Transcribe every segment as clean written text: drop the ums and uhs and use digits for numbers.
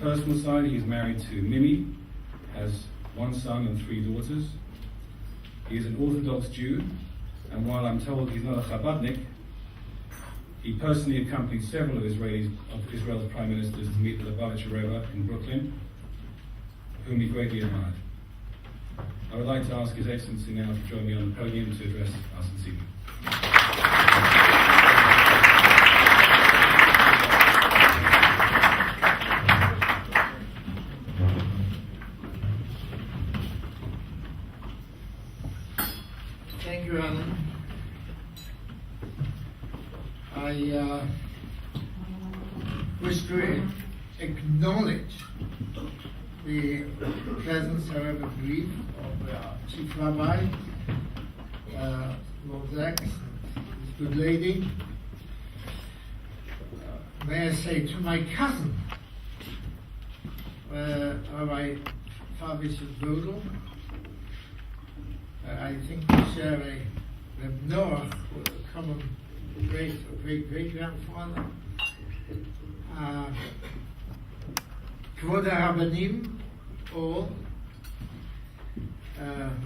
personal side, he is married to Mimi, has one son and 3 daughters. He is an Orthodox Jew, and while I'm told he's not a Chabadnik, he personally accompanied several of Israel's prime ministers to meet the Lubavitcher Rebbe in Brooklyn, whom he greatly admired. I would like to ask His Excellency now to join me on the podium to address us this evening. Thank you, Alan. I wish to acknowledge the presence, however brief, of Chief Rabbi, Lord Zax, this good lady. May I say to my cousin, Rabbi Bishop Dodel, I think we share a Noah, a common great-grandfather. Kvod HaRabbanim, all.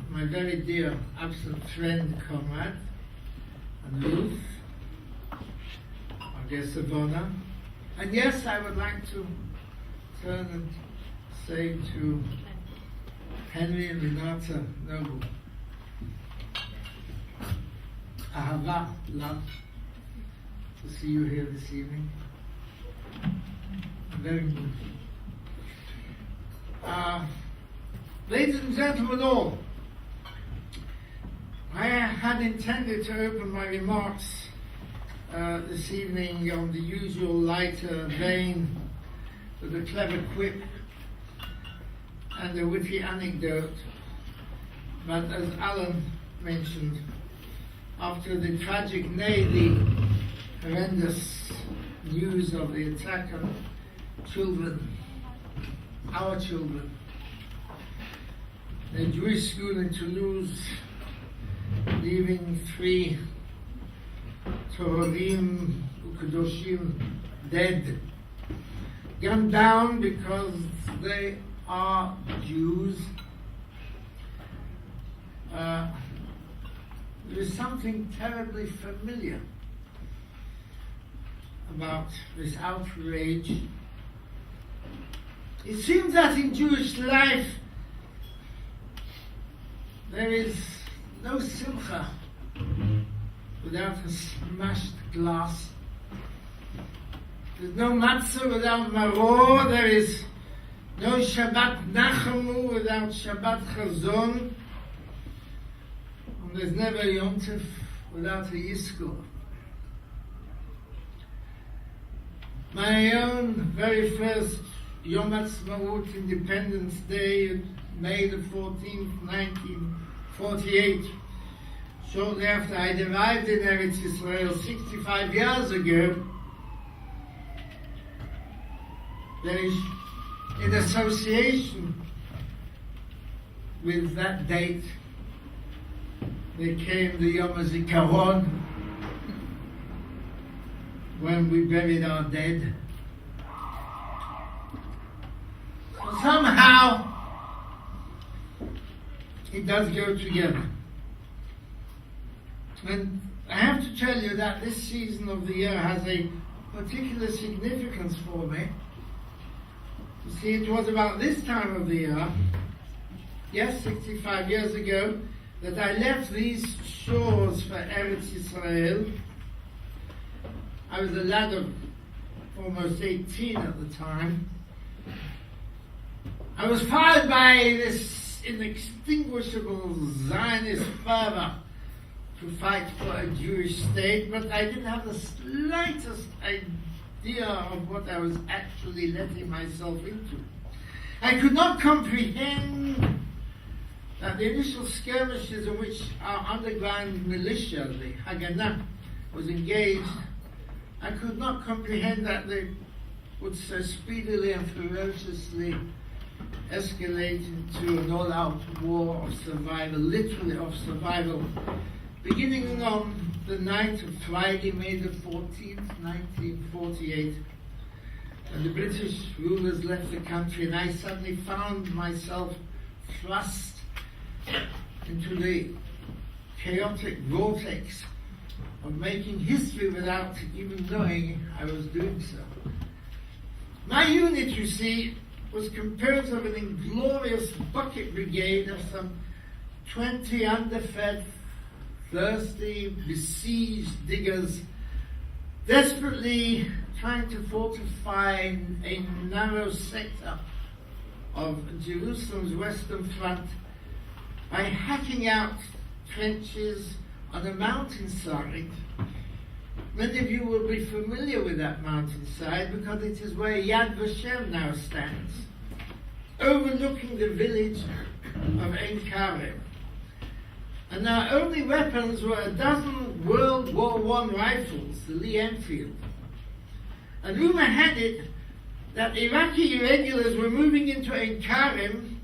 My very dear absent friend, comrade, and Ruth, our dear Savona. And yes, I would like to turn and say to Henry and Renata Noble, Ahava, love, to see you here this evening. Very good. Ladies and gentlemen all, I had intended to open my remarks this evening on the usual lighter vein with a clever quip and a witty anecdote, but as Alan mentioned, after the tragic, nay, the horrendous news of the attack on children, our children, a Jewish school in Toulouse, leaving 3 Tohorim Ukadoshim dead, gunned down because they are Jews. There is something terribly familiar about this outrage. It seems that in Jewish life there is no simcha without a smashed glass. There's no matzah without maror. There is no Shabbat Nachamu without Shabbat Chazon. And there's never Yom Tov without a Yizkor. My own very first Yom Ha'atzmaut, Independence Day, May the 14th, 1948, shortly after I arrived in Eretz Yisrael 65 years ago, there is, in association with that date, there came the Yom HaZikaron, when we buried our dead. So somehow, it does go together. And I have to tell you that this season of the year has a particular significance for me. You see, it was about this time of the year, yes, 65 years ago, that I left these shores for Eretz Yisrael. I was a lad of almost 18 at the time. I was fired by this inextinguishable Zionist fervor to fight for a Jewish state, but I didn't have the slightest idea of what I was actually letting myself into. I could not comprehend that the initial skirmishes in which our underground militia, the Haganah, was engaged, I could not comprehend that they would so speedily and ferociously escalate into an all-out war of survival, literally of survival, beginning on the night of Friday, May the 14th, 1948, And the British rulers left the country, and I suddenly found myself thrust into the chaotic vortex of making history without even knowing I was doing so. My unit, you see, was composed of an inglorious bucket brigade of some 20 underfed, thirsty, besieged diggers, desperately trying to fortify a narrow sector of Jerusalem's western front by hacking out trenches on a mountainside. Many of you will be familiar with that mountainside because it is where Yad Vashem now stands, overlooking the village of Ein Karem. And our only weapons were a dozen World War I rifles, the Lee Enfield. And rumor had it that Iraqi irregulars were moving into Ein Karem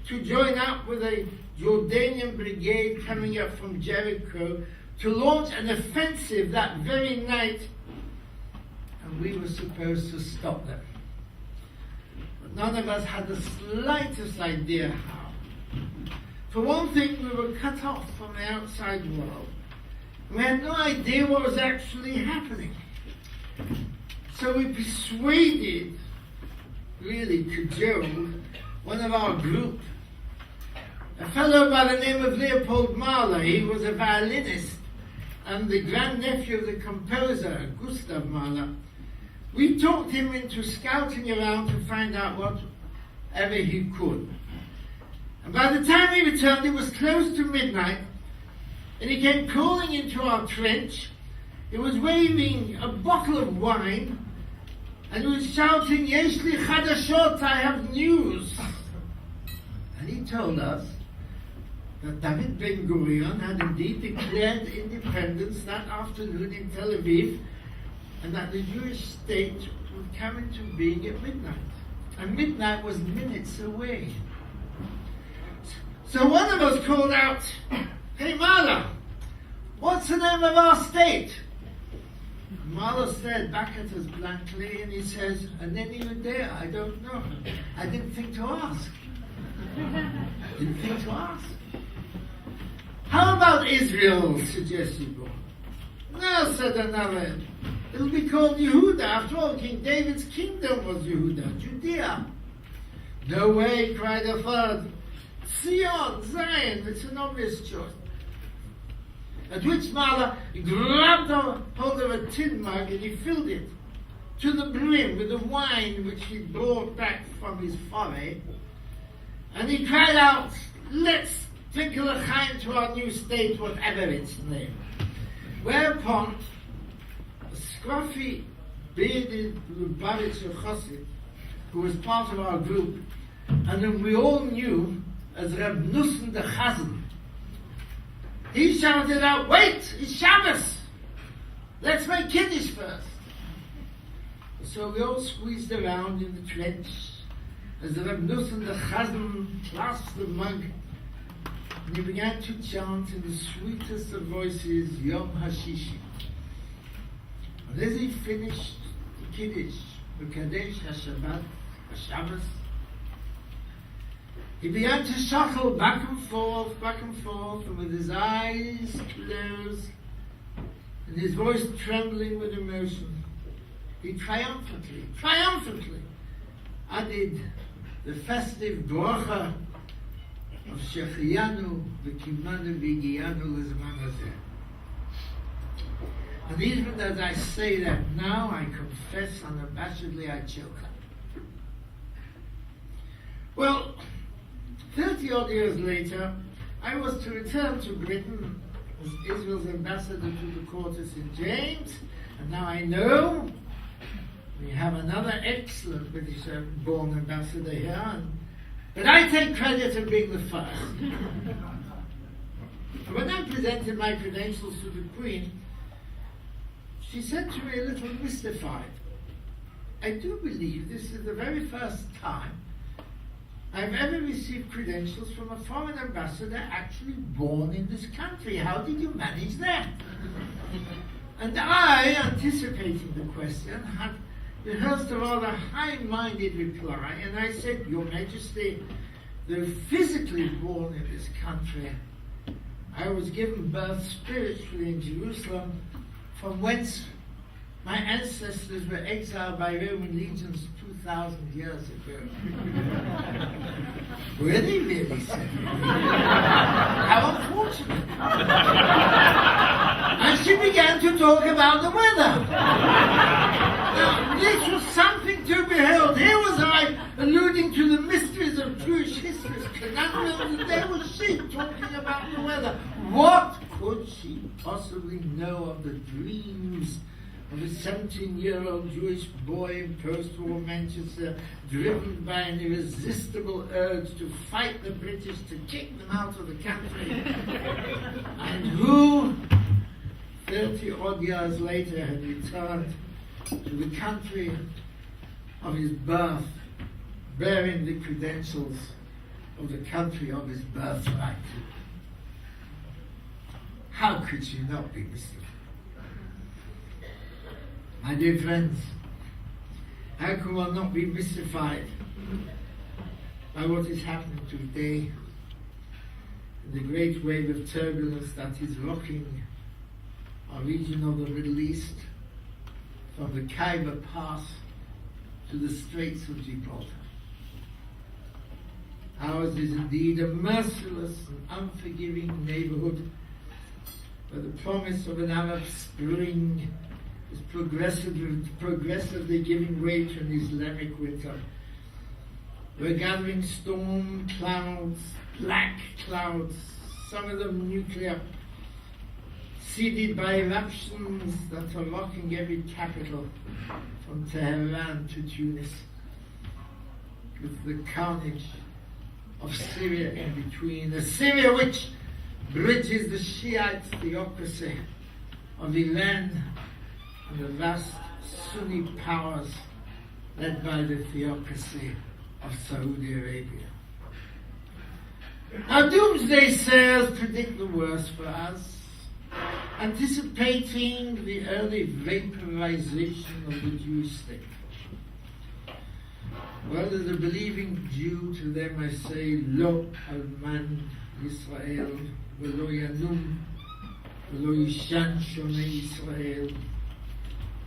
to join up with a Jordanian brigade coming up from Jericho to launch an offensive that very night, and we were supposed to stop them. But none of us had the slightest idea how. For one thing, we were cut off from the outside world. We had no idea what was actually happening. So we persuaded, really cajoled, one of our group, a fellow by the name of Leopold Mahler. He was a violinist and the grandnephew of the composer, Gustav Mahler. We talked him into scouting around to find out whatever he could. And by the time he returned, it was close to midnight, and he came crawling into our trench. He was waving a bottle of wine, and he was shouting, "Yesh li chadashot, I have news." And he told us that David Ben-Gurion had indeed declared independence that afternoon in Tel Aviv, and that the Jewish state would come into being at midnight. And midnight was minutes away. So one of us called out, "Hey Mahler, what's the name of our state?" Mahler stared back at us blankly and he says, "Aneni Yudea, I don't know. I didn't think to ask." Didn't think to ask. "How about Israel?" suggested one. "No," said another. "It'll be called Yehuda. After all, King David's kingdom was Yehuda, Judea." "No way," cried a third. "Zion, Zion, it's an obvious choice." At which Mahler grabbed hold of a tin mug and he filled it to the brim with the wine which he brought back from his foray. And he cried out, "Let's drink a l'chaim to our new state, whatever its name." Whereupon, a scruffy, bearded Lubavitcher Chassid, who was part of our group, and whom we all knew as Reb Nussen the Chazan, he shouted out, "Wait, it's Shabbos! Let's make Kiddush first." So we all squeezed around in the trench as the Reb Nussen the Chazan clasped the mug, and he began to chant in the sweetest of voices, Yom HaShishi. And as he finished the Kiddush, the Kadesh HaShabbat, HaShabbos, he began to shuffle back and forth, and with his eyes closed and his voice trembling with emotion, he triumphantly added the festive bracha of Shechiyanu v'kimanu v'giyanu l'zman hazeh. And even as I say that now, I confess unabashedly I choke up. Well, 30 odd years later, I was to return to Britain as Israel's ambassador to the court of St. James, and now I know we have another excellent British-born ambassador here, but I take credit of being the first. And when I presented my credentials to the Queen, she said to me a little mystified, "I do believe this is the very first time I've ever received credentials from a foreign ambassador actually born in this country. How did you manage that?" And I, anticipating the question, had rehearsed a rather high-minded reply, and I said, Your Majesty, though physically born in this country, I was given birth spiritually in Jerusalem, from whence my ancestors were exiled by Roman legions 2,000 years ago. Were they really, said he? How unfortunate. And she began to talk about the weather. Now, this was something to behold. Here was I alluding to the mysteries of Jewish history's conundrums, and there was she talking about the weather. What could she possibly know of the dreams of a 17-year-old Jewish boy in post-war Manchester, driven by an irresistible urge to fight the British, to kick them out of the country, and who, 30-odd years later, had returned to the country of his birth, bearing the credentials of the country of his birthright? How could she not be mystified? My dear friends, how can one not be mystified by what is happening today, the great wave of turbulence that is rocking our region of the Middle East, from the Khyber Pass to the Straits of Gibraltar? Ours is indeed a merciless and unforgiving neighborhood, where the promise of an Arab Spring is progressively giving way to an Islamic winter. We're gathering storm clouds, black clouds, some of them nuclear, seeded by eruptions that are rocking every capital from Tehran to Tunis, with the carnage of Syria in between. A Syria which bridges the Shiite theocracy of Iran and the vast Sunni powers led by the theocracy of Saudi Arabia. Our doomsday sayers predict the worst for us, anticipating the early vaporization of the Jewish state. Well, as a believing Jew, to them I say, Lo Alman Yisrael, V'lo Yanum, V'lo Yishan Shonei Yisrael.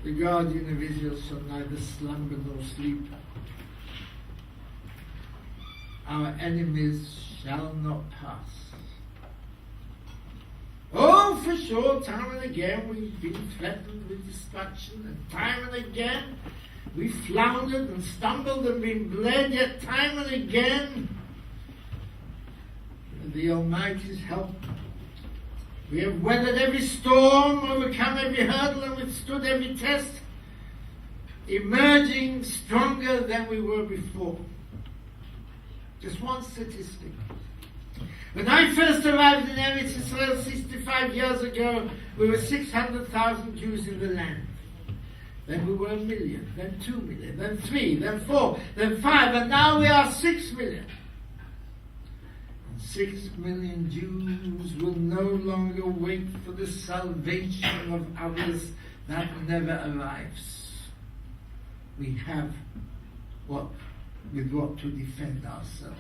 The guardian of Israel shall neither slumber nor sleep. Our enemies shall not pass. Oh, for sure, time and again we've been threatened with destruction, and time and again we floundered and stumbled and been bled, yet time and again, with the Almighty's help, we have weathered every storm, overcome every hurdle, and withstood every test, emerging stronger than we were before. Just one statistic. When I first arrived in Eretz Israel 65 years ago, we were 600,000 Jews in the land. Then we were 1 million, then 2 million, then 3, then 4, then 5, and now we are 6 million. 6 million Jews will no longer wait for the salvation of others that never arrives. We have with what to defend ourselves.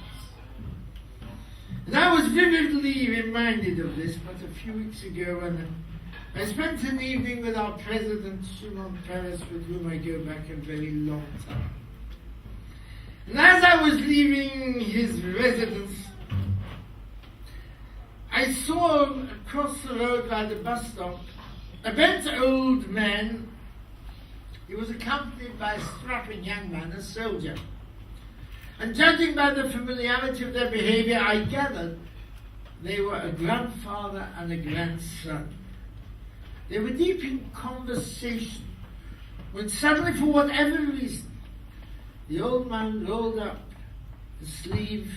And I was vividly reminded of this but a few weeks ago when I spent an evening with our president, Shimon Peres, with whom I go back a very long time. And as I was leaving his residence, I saw across the road by the bus stop a bent old man. He was accompanied by a strapping young man, a soldier. And judging by the familiarity of their behavior, I gathered they were a grandfather and a grandson. They were deep in conversation when suddenly, for whatever reason, the old man rolled up the sleeve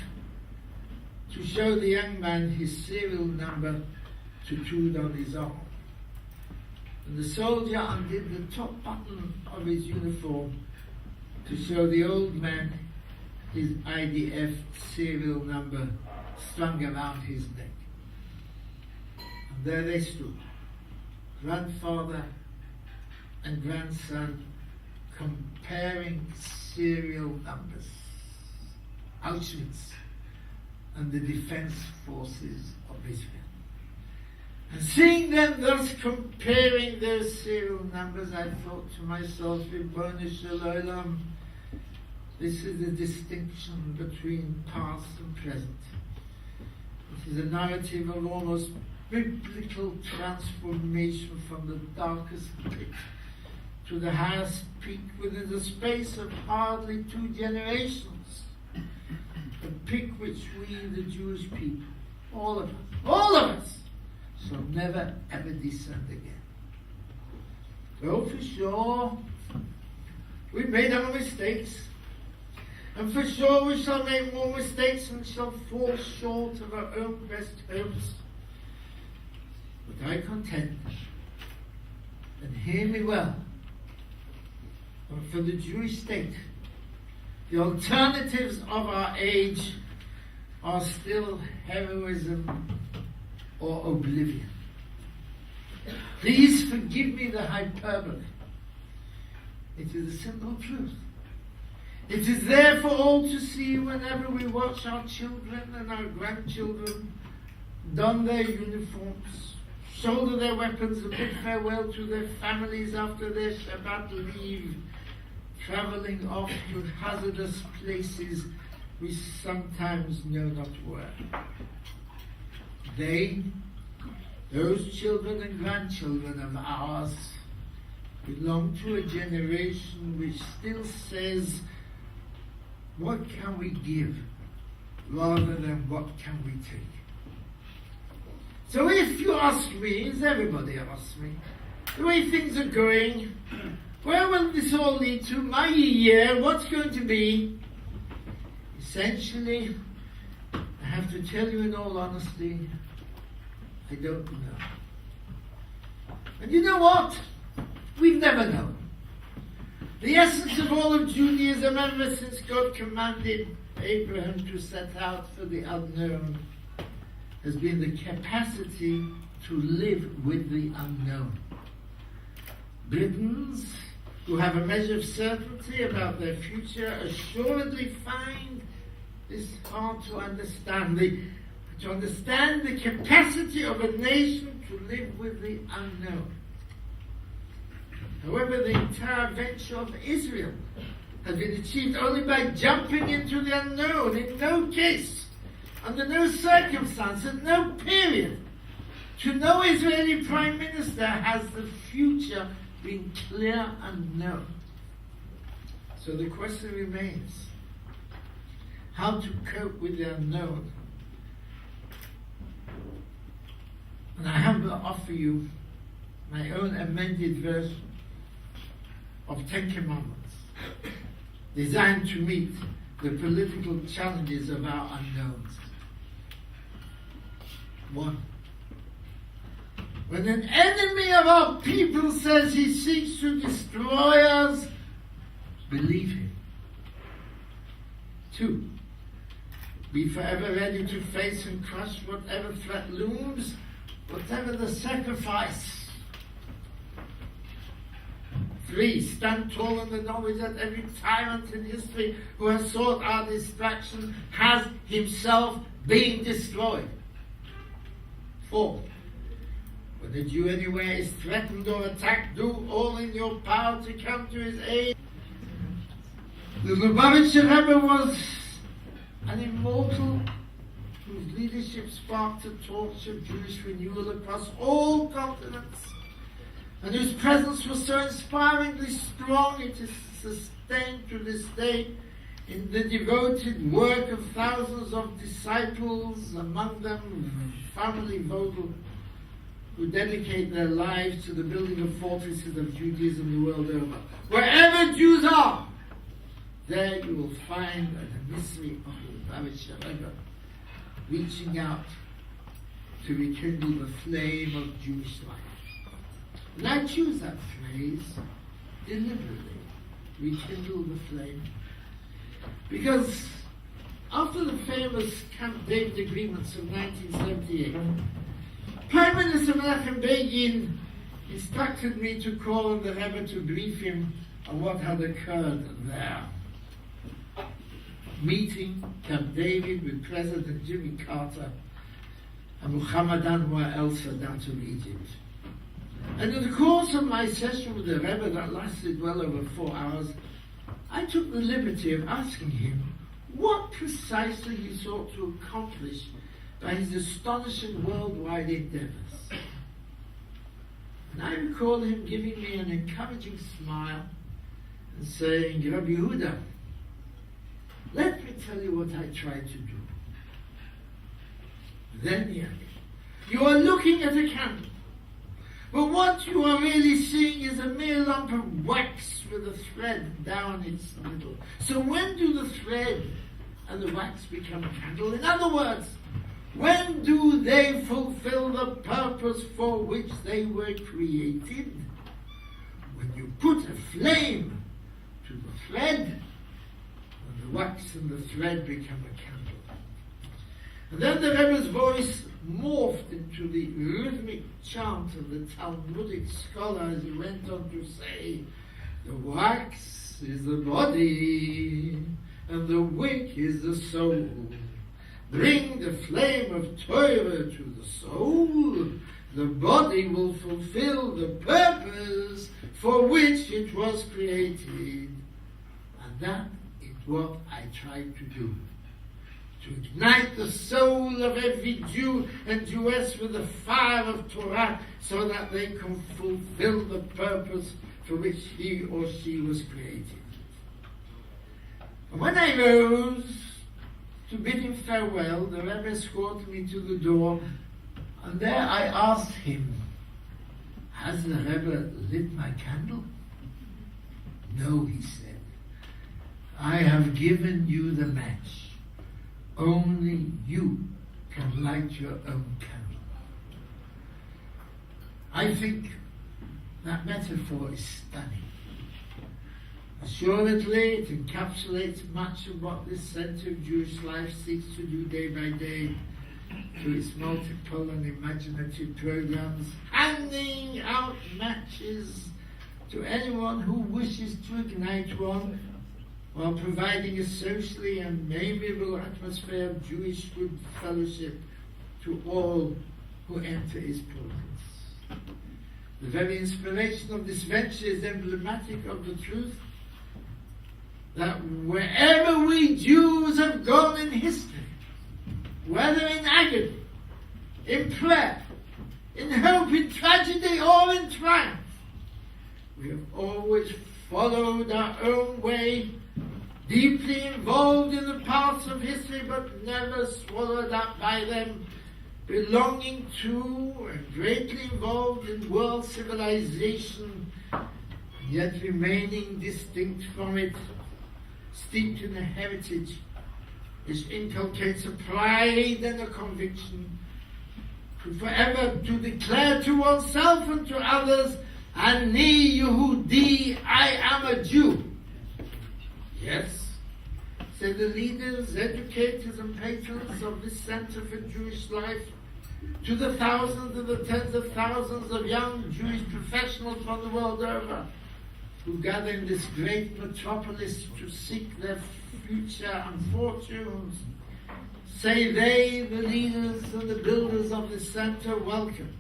to show the young man his serial number tattooed on his arm. And the soldier undid the top button of his uniform to show the old man his IDF serial number strung around his neck. And there they stood, grandfather and grandson, comparing serial numbers. Auschwitz and the defense forces of Israel. And seeing them thus comparing their serial numbers, I thought to myself, Ribbon Shalom, this is the distinction between past and present. It is a narrative of almost biblical transformation from the darkest pit to the highest peak within the space of hardly 2 generations. A peak which we, the Jewish people, all of us, shall never ever descend again. So for sure, we made our mistakes, and for sure we shall make more mistakes and shall fall short of our own best hopes. But I contend, and hear me well, and for the Jewish state, the alternatives of our age are still heroism or oblivion. Please forgive me the hyperbole. It is a simple truth. It is there for all to see whenever we watch our children and our grandchildren don their uniforms, shoulder their weapons, and bid farewell to their families after their Shabbat leave, traveling off to hazardous places we sometimes know not where. They, those children and grandchildren of ours, belong to a generation which still says, what can we give rather than what can we take? So if you ask me, as everybody asks me, the way things are going, where will this all lead to? My year, what's going to be? Essentially, I have to tell you in all honesty, I don't know. And you know what? We've never known. The essence of all of Judaism, ever since God commanded Abraham to set out for the unknown, has been the capacity to live with the unknown. Britons who have a measure of certainty about their future assuredly find this hard to understand. To understand the capacity of a nation to live with the unknown. However, the entire venture of Israel has been achieved only by jumping into the unknown. In no case, under no circumstance, at no period, to no Israeli Prime Minister has the future been clear and known. So the question remains, how to cope with the unknown. And I have to offer you my own amended version of 10 Commandments, designed to meet the political challenges of our unknowns. 1. When an enemy of our people says he seeks to destroy us, believe him. 2. Be forever ready to face and crush whatever threat looms, whatever the sacrifice. 3. Stand tall in the knowledge that every tyrant in history who has sought our destruction has himself been destroyed. 4. When a Jew anywhere is threatened or attacked, do all in your power to come to his aid. The Lubavitcher Rebbe was an immortal whose leadership sparked a torch of Jewish renewal across all continents, and whose presence was so inspiringly strong it is sustained to this day in the devoted work of thousands of disciples, among them family Vogel, who dedicate their lives to the building of fortresses of Judaism the world over. Wherever Jews are, there you will find an emissary of the Lubavitcher Rebbe reaching out to rekindle the flame of Jewish life. And I choose that phrase deliberately, rekindle the flame, because after the famous Camp David agreements of 1978, Prime Minister Menachem Begin instructed me to call on the Rebbe to brief him of what had occurred there. Meeting Camp David with President Jimmy Carter and Muhammad Anwar el-Sadat of Egypt. And in the course of my session with the Rebbe that lasted well over 4 hours, I took the liberty of asking him what precisely he sought to accomplish by his astonishing worldwide endeavors. And I recall him giving me an encouraging smile and saying, Rabbi Yehuda, let me tell you what I tried to do. Then he added, you are looking at a candle, but what you are really seeing is a mere lump of wax with a thread down its middle. So when do the thread and the wax become a candle? In other words, when do they fulfill the purpose for which they were created? When you put a flame to the thread, and the wax and the thread become a candle. And then the Rebbe's voice morphed into the rhythmic chant of the Talmudic scholar as he went on to say, the wax is the body, and the wick is the soul. Bring the flame of Torah to the soul, the body will fulfill the purpose for which it was created. And that is what I tried to do. To ignite the soul of every Jew and Jewess with the fire of Torah so that they can fulfill the purpose for which he or she was created. And when I rose to bid him farewell, the Rebbe escorted me to the door, and there I asked him, has the Rebbe lit my candle? No, he said. I have given you the match. Only you can light your own candle. I think that metaphor is stunning. Assuredly, it encapsulates much of what this Center of Jewish Life seeks to do day by day through its multiple and imaginative programs, handing out matches to anyone who wishes to ignite one, while providing a socially and amiable atmosphere of Jewish good fellowship to all who enter its portals. The very inspiration of this venture is emblematic of the truth that wherever we Jews have gone in history, whether in agony, in prayer, in hope, in tragedy, or in triumph, we have always followed our own way, deeply involved in the paths of history, but never swallowed up by them, belonging to and greatly involved in world civilization, yet remaining distinct from it, steeped in a heritage which inculcates a pride and a conviction to forever to declare to oneself and to others, Ani Yehudi, I am a Jew. Yes, said the leaders, educators and patrons of this Center for Jewish Life, to the thousands and the tens of thousands of young Jewish professionals from the world over, who gather in this great metropolis to seek their future and fortunes. Say they, the leaders and the builders of this center, welcome.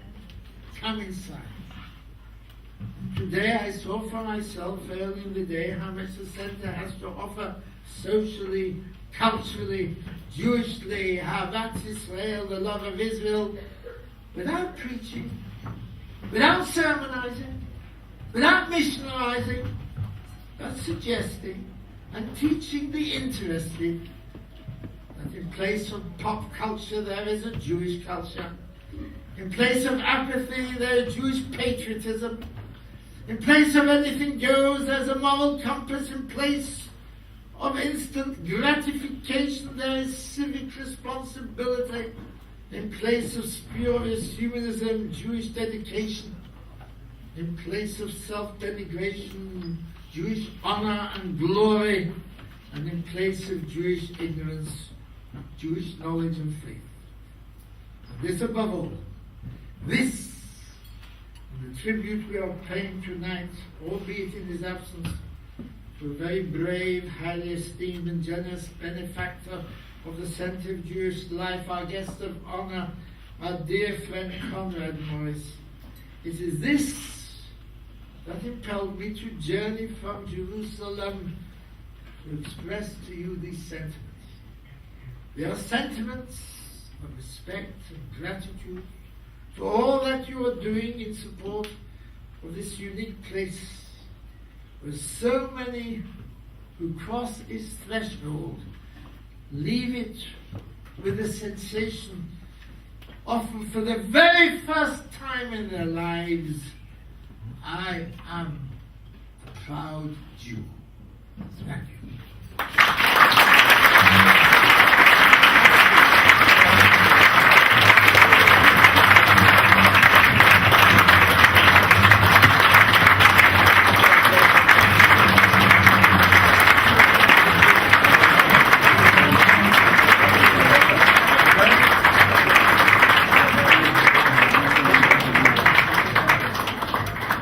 Come inside. Today I saw for myself early in the day how much the center has to offer socially, culturally, Jewishly, Havat Israel, the love of Israel, without preaching, without sermonizing, without missionarizing, but suggesting and teaching the interested that in place of pop culture there is a Jewish culture. In place of apathy there is Jewish patriotism. In place of anything goes there's a moral compass. In place of instant gratification there is civic responsibility. In place of spurious humanism, Jewish dedication. In place of self-denigration, Jewish honor and glory. And in place of Jewish ignorance, Jewish knowledge and faith. And this above all, this, and the tribute we are paying tonight, albeit in his absence, to a very brave, highly esteemed and generous benefactor of the center of Jewish life, our guest of honor, our dear friend Conrad Morris. It is this that impelled me to journey from Jerusalem to express to you these sentiments. They are sentiments of respect and gratitude for all that you are doing in support of this unique place where so many who cross its threshold leave it with a sensation, often for the very first time in their lives, I am a proud Jew. Thank you.